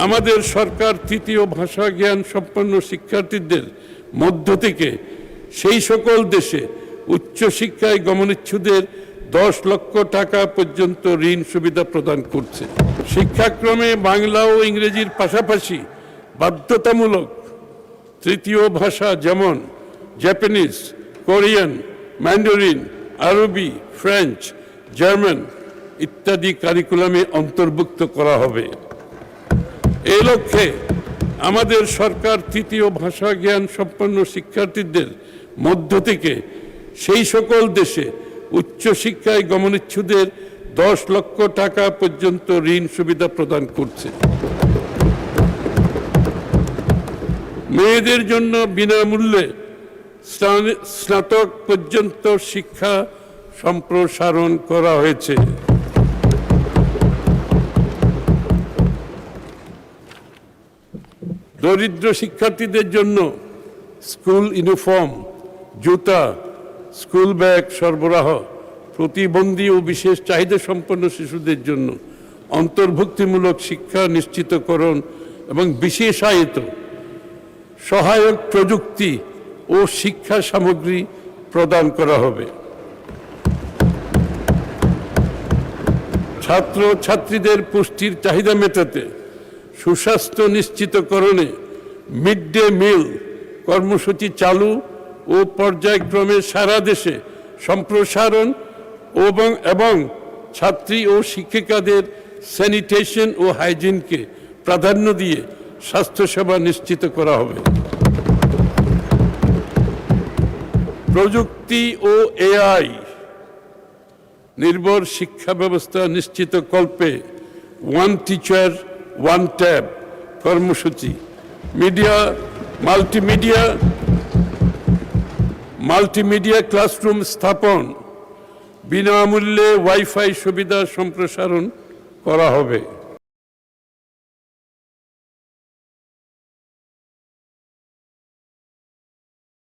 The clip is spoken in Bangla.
আমাদের সরকার তৃতীয় ভাষা জ্ঞান সম্পন্ন শিক্ষার্থীদের মধ্য থেকে সেই সকল দেশে উচ্চশিক্ষায় গমনেচ্ছুদের 10 লক্ষ টাকা পর্যন্ত ঋণ সুবিধা প্রদান করছে। শিক্ষাক্রমে বাংলা ও ইংরেজির পাশাপাশি বাধ্যতামূলক তৃতীয় ভাষা যেমন জাপানিজ, কোরিয়ান, ম্যান্ডারিন, আরবি, ফ্রেঞ্চ, জার্মান ইত্যাদি কারিকুলামে অন্তর্ভুক্ত করা হবে। এই লক্ষ্যে আমাদের সরকার তৃতীয় ভাষা জ্ঞান সম্পন্ন শিক্ষার্থীদের মধ্য থেকে সেই সকল দেশে উচ্চশিক্ষায় গমনেচ্ছুদের 10 লক্ষ টাকা পর্যন্ত ঋণ সুবিধা প্রদান করছে। মেয়েদের জন্য বিনামূল্যে স্নাতক পর্যন্ত শিক্ষা সম্প্রসারণ করা হয়েছে। দরিদ্র শিক্ষার্থীদের জন্য স্কুল ইউনিফর্ম, জুতা, স্কুল ব্যাগ সরবরাহ, প্রতিবন্ধী ও বিশেষ চাহিদা সম্পন্ন শিশুদের জন্য অন্তর্ভুক্তিমূলক শিক্ষা নিশ্চিতকরণ এবং বিশেষায়িত সহায়ক প্রযুক্তি ও শিক্ষা সামগ্রী প্রদান করা হবে। ছাত্র ছাত্রীদের পুষ্টির চাহিদা মেটাতে সুস্বাস্থ্য নিশ্চিতকরণে মিড ডে মিল কর্মসূচি চালু ও পর্যায়ক্রমে সারা দেশে সম্প্রসারণ এবং ছাত্রী ও শিক্ষিকাদের স্যানিটেশন ও হাইজিনকে প্রাধান্য দিয়ে স্বাস্থ্যসেবা নিশ্চিত করা হবে। প্রযুক্তি ও এআই নির্ভর শিক্ষা ব্যবস্থা নিশ্চিতকল্পে ওয়ান টিচার ওয়ান ট্যাব কর্মসূচি, মাল্টিমিডিয়া ক্লাসরুম স্থাপন, বিনামূল্যে ওয়াইফাই সুবিধা সম্প্রসারণ করা হবে।